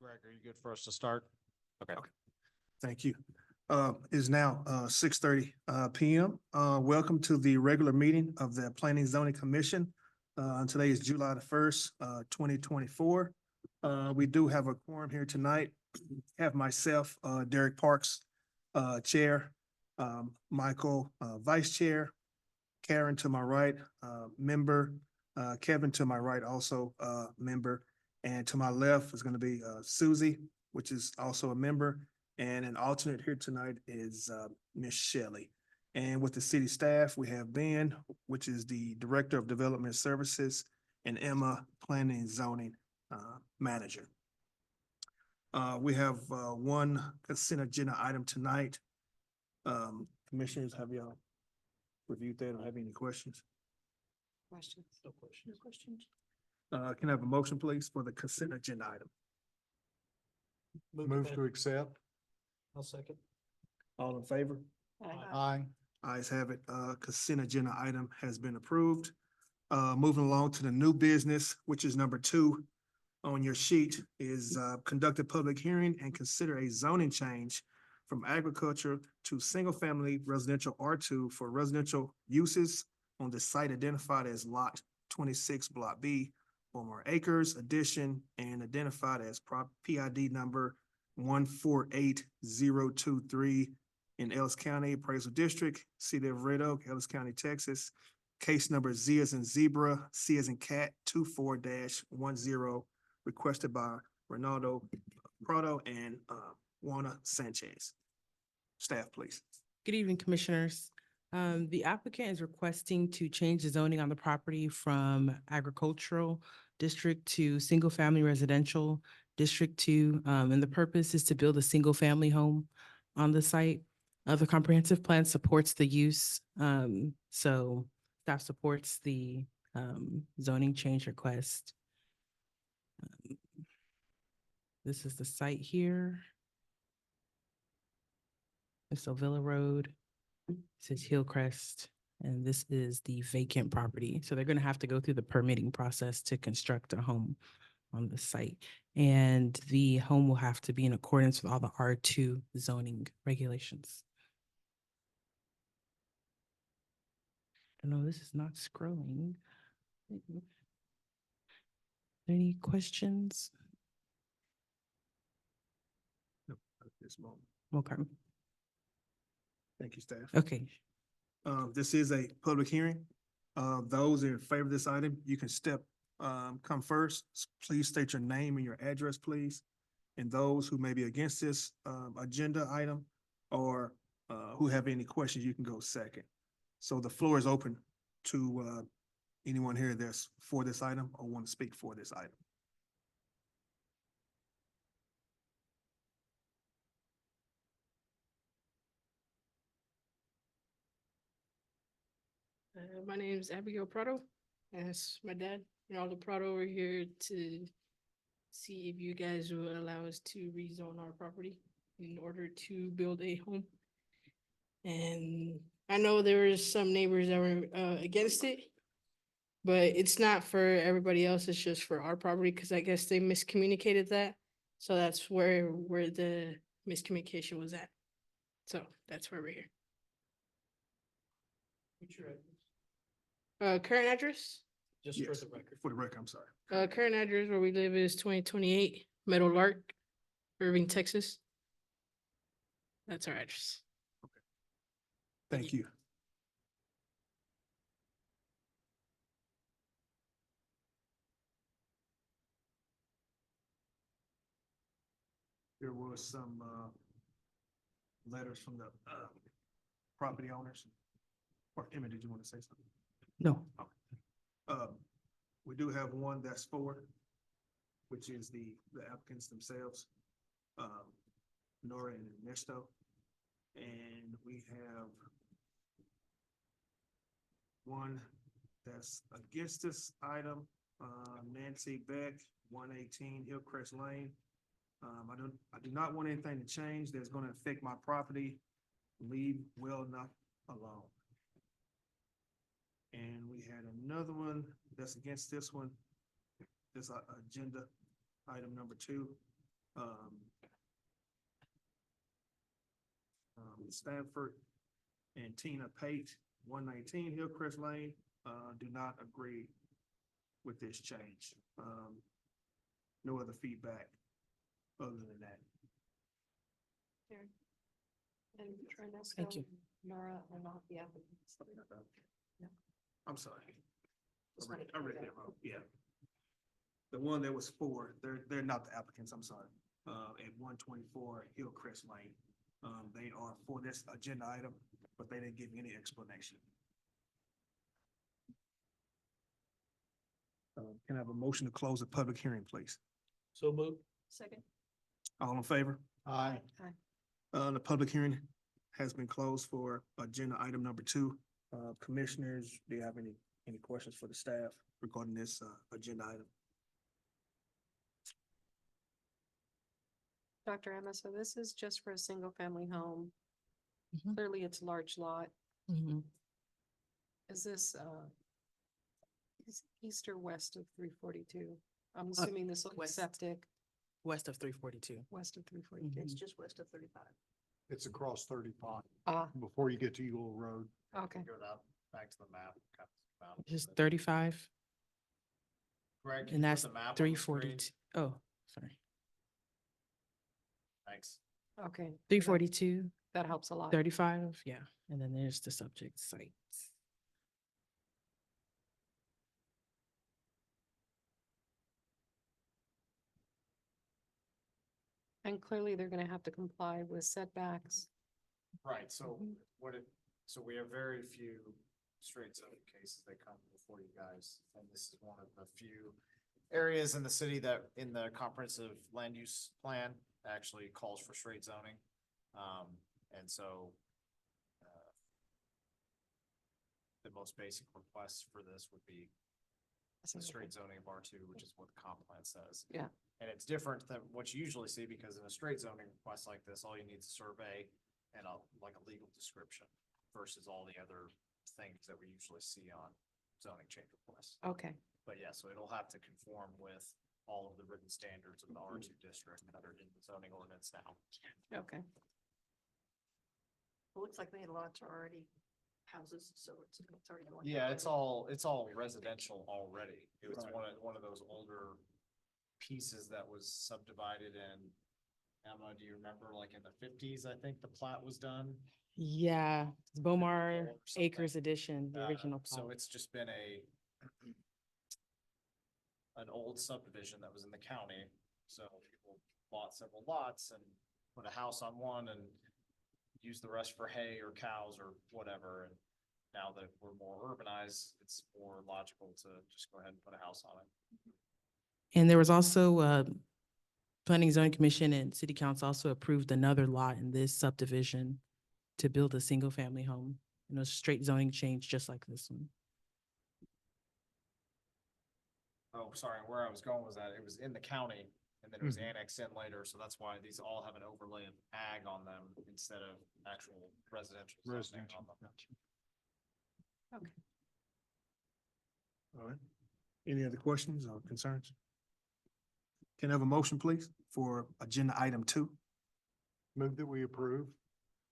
Greg, are you good for us to start? Okay. Thank you. Is now 6:30 PM. Welcome to the regular meeting of the Planning and Zoning Commission. And today is July the 1st, 2024. We do have a quorum here tonight. Have myself, Derek Parks, Chair, Michael, Vice Chair, Karen to my right, member, Kevin to my right, also member, and to my left is going to be Susie, which is also a member, and an alternate here tonight is Miss Shelley. And with the city staff, we have Ben, which is the Director of Development Services, and Emma, Planning and Zoning Manager. We have one consent agenda item tonight. Commissioners, have y'all reviewed that or have any questions? Questions? No questions. Can I have a motion, please, for the consent agenda item? Move to accept. I'll second. All in favor? Aye. Ayes have it. Consent agenda item has been approved. Moving along to the new business, which is number 2 on your sheet, is conduct a public hearing and consider a zoning change from agriculture to single-family residential R2 for residential uses on the site identified as Lot 26, Block B, 4 more acres, addition, and identified as PID number 148023 in Ellis County Appraisal District, City of Red Oak, Ellis County, Texas. Case number Z as in zebra, C as in cat, 24-10, requested by Ronaldo Prado and Juana Sanchez. Staff, please. Good evening, Commissioners. The applicant is requesting to change the zoning on the property from agricultural district to single-family residential district 2. And the purpose is to build a single-family home on the site. The comprehensive plan supports the use. So staff supports the zoning change request. This is the site here. It's Villa Road. This is Hillcrest, and this is the vacant property. So they're going to have to go through the permitting process to construct a home on the site. And the home will have to be in accordance with all the R2 zoning regulations. No, this is not scrolling. Any questions? Nope, at this moment. Okay. Thank you, staff. Okay. This is a public hearing. Those in favor of this item, you can come first. Please state your name and your address, please. And those who may be against this agenda item or who have any questions, you can go second. So the floor is open to anyone here that's for this item or want to speak for this item. My name is Abigail Prado, and it's my dad. Ronaldo Prado. We're here to see if you guys will allow us to rezone our property in order to build a home. And I know there were some neighbors that were against it, but it's not for everybody else. It's just for our property because I guess they miscommunicated that. So that's where the miscommunication was at. So that's why we're here. What's your address? Current address? Yes, for the record, I'm sorry. Current address where we live is 2028 Meadow Lark, Irving, Texas. That's our address. Thank you. There was some letters from the property owners. Or Emma, did you want to say something? No. We do have one that's forward, which is the applicants themselves, Nora and Ernesto. And we have one that's against this item, Nancy Beck, 118 Hillcrest Lane. I do not want anything to change that's going to affect my property. Leave well enough alone. And we had another one that's against this one. This agenda item number 2. Stanford and Tina Pate, 119 Hillcrest Lane, do not agree with this change. No other feedback other than that. And Ernesto, Thank you. Nora are not the applicants. I'm sorry. Just I read wanted to that wrong, yeah. The one that was for, they're not the applicants, I'm sorry. At 124 Hillcrest Lane. They are for this agenda item, but they didn't give me any explanation. Can I have a motion to close the public hearing, please? So moved. Second. All in favor? Aye. The public hearing has been closed for agenda item number 2. Commissioners, do you have any questions for the staff regarding this, agenda item? Dr. Emma, so this is just for a single family home. Mhm. Clearly, it's large lot. Mhm. Is this, is east or west of 342? I'm assuming this will be west. septic, West of 342. west of 342. It's just west of 35. It's across 35 Ah, before you get to Eagle Road. okay. Go down, back to the map. kind of map. Just 35, Greg, can and you put that's the map on the 342. screen? Oh, sorry. Thanks. Okay. 342, That helps a lot. 35, yeah. And then there's the subject sites. And clearly, they're gonna have to comply with setbacks. Right, so Mhm. so we have very few straight zoning cases that come before you guys, and this is one of the few areas in the city that, in the comprehensive land use plan, actually calls for straight zoning. And so, the most basic request for this would be the straight zoning of R2, which is what the comp plan says. Yeah. And it's different than what you usually see, because in a straight zoning request like this, all you need is a survey and like a legal description versus all the other things that we usually see on zoning change requests. Okay, But yeah, so it'll have to conform with all of the written standards of the R2 district that are in the zoning ordinance now. okay. It looks like the lots are already houses, so it's already going. Yeah, it's all residential already. It was Right. one of those older pieces that was subdivided in, Emma, do you remember, like in the 50s, I think the plat was done? Yeah, it's Bomar Or something. Acres Edition, the original. So plat. it's just been an old subdivision that was in the county, so people bought several lots and put a house on one and used the rest for hay or cows or whatever, and now that we're more urbanized, it's more logical to just go ahead and put a house on it. And there was also, Planning and Zoning Commission and City Council also approved another lot in this subdivision to build a single family home. Straight zoning change, just like this one. Oh, sorry, where I was going was that it was in the county and then it was Mhm. annexed in later, so that's why these all have an overlay of ag on them instead of actual residential zoning Residential. on them. All right. Any other questions or concerns? Can I have a motion, please, for agenda item 2? Move that we approve.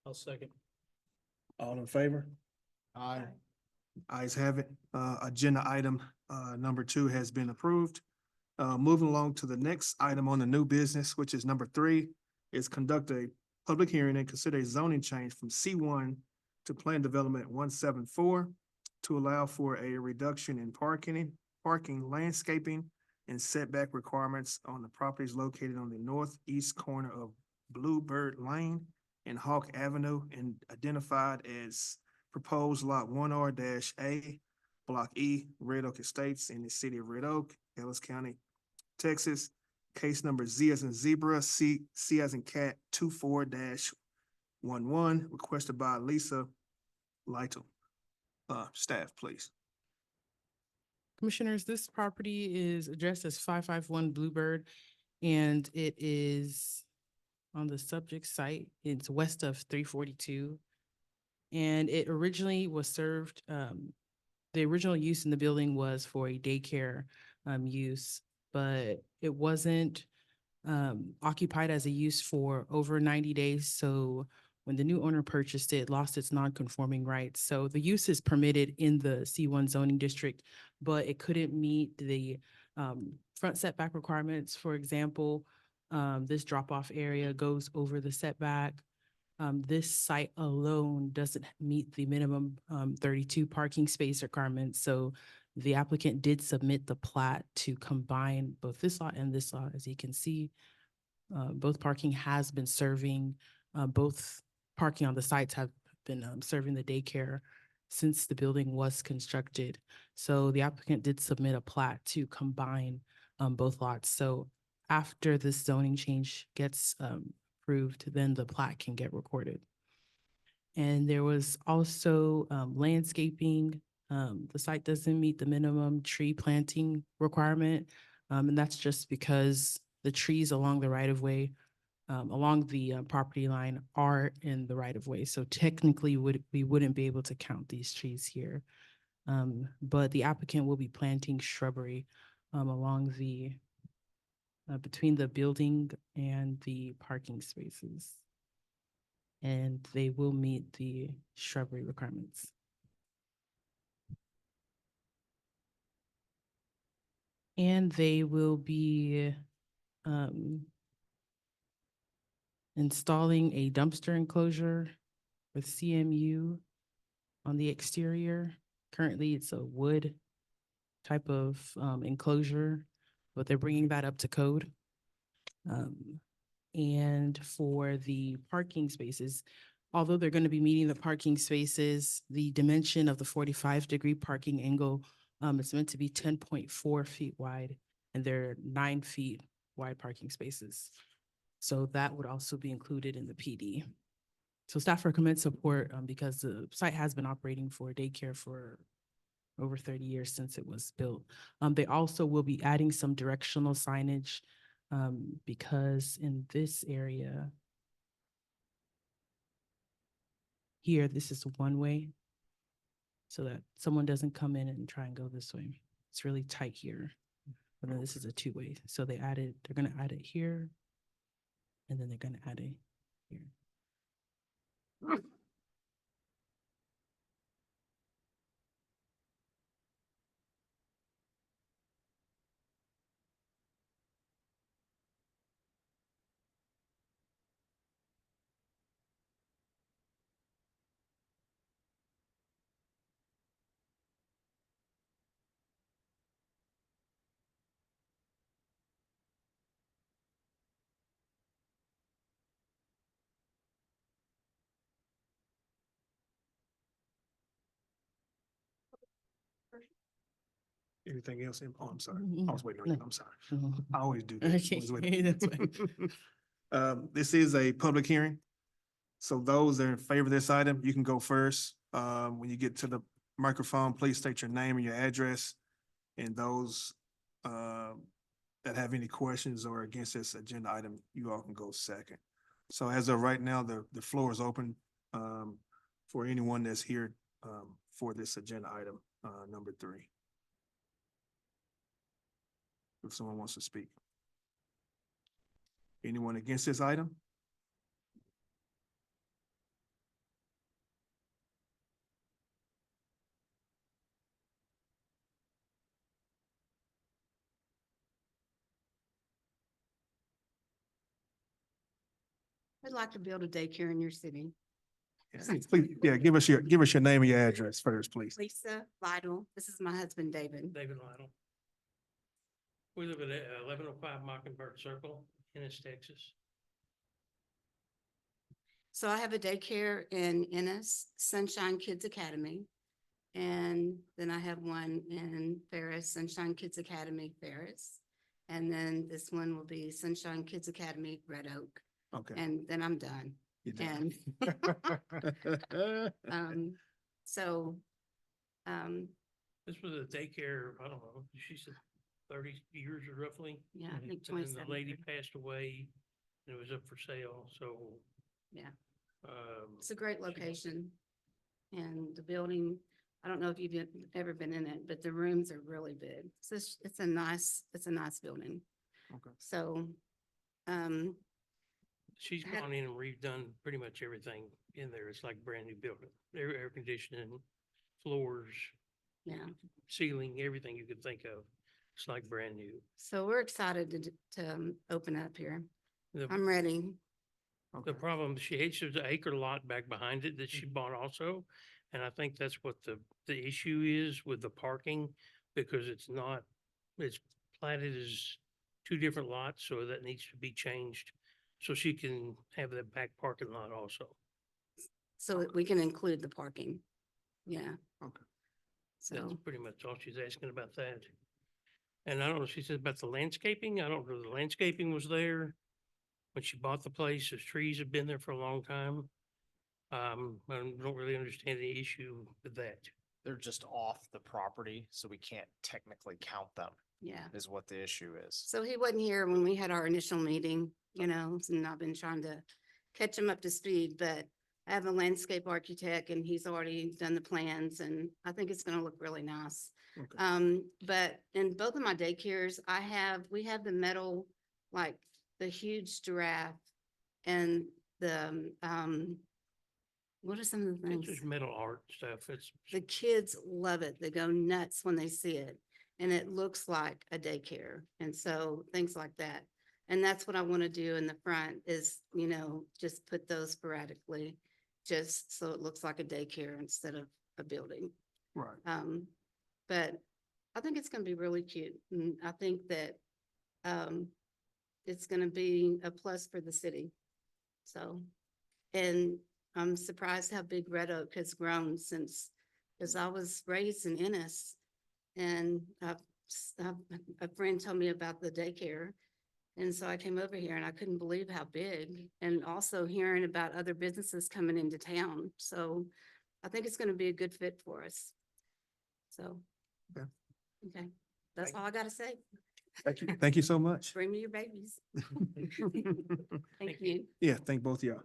I'll second. All in favor? Aye. Ayes have it. Agenda item, number 2 has been approved. Moving along to the next item on the new business, which is number 3, is conduct a public hearing and consider a zoning change from C1 to Plan Development 174 to allow for a reduction in parking, landscaping, and setback requirements on the properties located on the northeast corner of Bluebird Lane and Hawk Avenue and identified as proposed lot 1R-A, Block E, Red Oak Estates in the city of Red Oak, Ellis County, Texas. Case number Z as in zebra, C as in cat 24-11, requested by Lisa Lytle. Staff, please. Commissioners, this property is addressed as 551 Bluebird, and it is on the subject site. It's west of 342. And it originally was served, the original use in the building was for a daycare use, but it wasn't occupied as a use for over 90 days. So when the new owner purchased it, lost its non-conforming rights. So the use is permitted in the C1 zoning district, but it couldn't meet the front setback requirements. For example, this drop-off area goes over the setback. This site alone doesn't meet the minimum 32 parking space requirements. So the applicant did submit the plat to combine both this lot and this lot. As you can see, both parking has been serving, both parking on the sites have been serving the daycare since the building was constructed. So the applicant did submit a plat to combine both lots. So after this zoning change gets approved, then the plat can get recorded. And there was also landscaping. The site doesn't meet the minimum tree planting requirement. And that's just because the trees along the right of way, along the property line are in the right of way. So technically we wouldn't be able to count these trees here. But the applicant will be planting shrubbery along the between the building and the parking spaces. And they will meet the shrubbery requirements. And they will be installing a dumpster enclosure with CMU on the exterior. Currently, it's a wood type of enclosure, but they're bringing that up to code. And for the parking spaces, although they're going to be meeting the parking spaces, the dimension of the 45-degree parking angle is meant to be 10.4 feet wide, and they're 9 feet wide parking spaces. So that would also be included in the PD. So staff recommends support because the site has been operating for daycare for over 30 years since it was built. They also will be adding some directional signage because in this area here, this is one way so that someone doesn't come in and try and go this way. It's really tight here. And then this is a two-way. So they're gonna add it here. And then they're gonna add it here. Anything else? Oh, I'm sorry. Mm, I was waiting on you. no. I'm sorry. Mhm. I always do that. Okay, Always wait. that's fine. This is a public hearing. So those that are in favor of this item, you can go first. When you get to the microphone, please state your name and your address. And those that have any questions or against this agenda item, you all can go second. So as of right now, the floor is open for anyone that's here for this agenda item, number 3. If someone wants to speak. Anyone against this item? I'd like to build a daycare in your city. Please, yeah, give us your name and your address first, please. Lisa Lytle, this is my husband, David. David Lytle. We live at 1105 Mockingbird Circle, Ennis, Texas. So I have a daycare in Ennis, Sunshine Kids Academy. And then I have one in Ferris, Sunshine Kids Academy, Ferris. And then this one will be Sunshine Kids Academy, Red Oak. Okay. And then I'm done. You're done. And so This was a daycare, I don't know, she said 30 years or roughly. yeah, I think And then 27. the lady passed away and it was up for sale, so. Yeah. Um, It's a great location. And the building, I don't know if you've ever been in it, but the rooms are really big. So it's a nice building. Okay. So She's had- gone in and redone pretty much everything in there. It's like brand new building, air conditioning, floors, yeah. ceiling, everything you could think of. It's like brand new. So we're excited to open up here. The, I'm ready. the problem, she hates there's an acre lot back behind it that she bought also. And I think that's what the issue is with the parking, because it's not, it's platted as two different lots, so that needs to be changed. So she can have that back parking lot also. So that we can include the parking. Yeah. Okay. That's So, pretty much all she's asking about that. And I don't know, she said about the landscaping. I don't know, the landscaping was there when she bought the place. The trees have been there for a long time. I don't really understand the issue with that. They're just off the property, so we can't technically count them, yeah. is what the issue is. So he wasn't here when we had our initial meeting, you know, and I've been trying to catch him up to speed, but I have a landscape architect and he's already done the plans and I think it's gonna look really nice. Okay. But in both of my daycares, we have the metal, like the huge giraffe and the, what are some of the It's things? just metal art stuff. It's, The kids love it. They go nuts when they see it. And it looks like a daycare. And so things like that. And that's what I want to do in the front is, you know, just put those sporadically, just so it looks like a daycare instead of a building. Right. But I think it's gonna be really cute. And I think that, it's gonna be a plus for the city. So, and I'm surprised how big Red Oak has grown since, because I was raised in Ennis. And a friend told me about the daycare. And so I came over here and I couldn't believe how big, and also hearing about other businesses coming into town. So I think it's gonna be a good fit for us. So. Okay. Okay, that's all I gotta say. Thank you. Thank you so much. Bring me your babies. Thank Thank you. you. Yeah, thank both of y'all.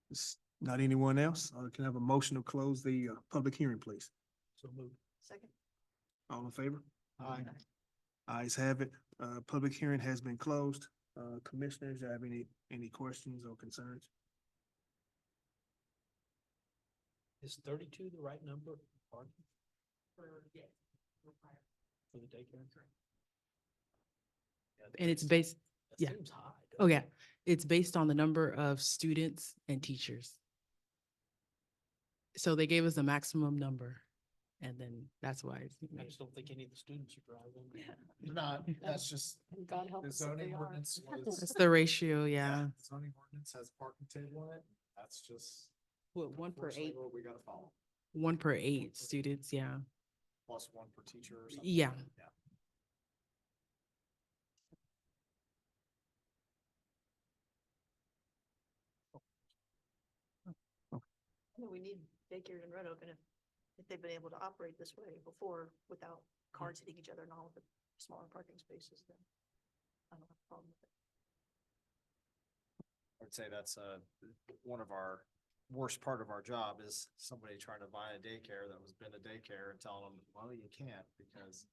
It's not anyone else? Can I have a motion to close the public hearing, please? so moved. Second. All in favor? Aye. Ayes have it. Public hearing has been closed. Commissioners, do you have any questions or concerns? Is 32 the right number for parking? For the daycare? And it's based, That yeah. seems high. oh yeah, it's based on the number of students and teachers. So they gave us a maximum number and then that's why. I just don't think any of the students are driving. They're not, that's just, And God help the us if zoning they are. ordinance was. That's the ratio, yeah. Zoning ordinance has a parking table in it. That's just. What, one per unfortunately eight, What we gotta follow, 1 per 8 students, yeah. plus one per teacher or something. Yeah. Yeah. I mean, we need daycare in Red Oak, and if they've been able to operate this way before without cars hitting each other and all of the smaller parking spaces, then I don't have a problem with it. I'd say that's one of our worst part of our job is somebody trying to buy a daycare that was been a daycare and telling them, well, you can't because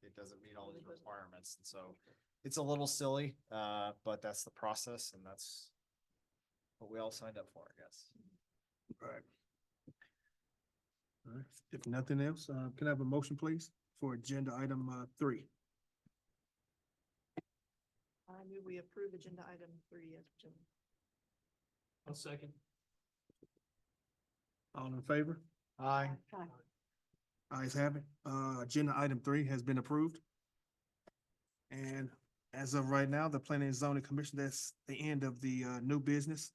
it doesn't meet all these requirements. And so it's a little silly, but that's the process and that's what we all signed up for, I guess. Right. All right. If nothing else, can I have a motion, please, for agenda item 3? I move we approve agenda item 3 as presented. One second. All in favor? Aye. Ayes have it. Agenda item 3 has been approved. And as of right now, the Planning and Zoning Commission, that's the end of the new business.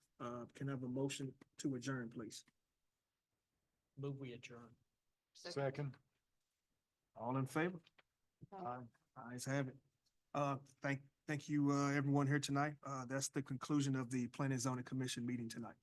Can I have a motion to adjourn, please? Move we adjourn. Second. All in favor? Aye. Ayes have it. Thank you, everyone here tonight. That's the conclusion of the Planning and Zoning Commission meeting tonight.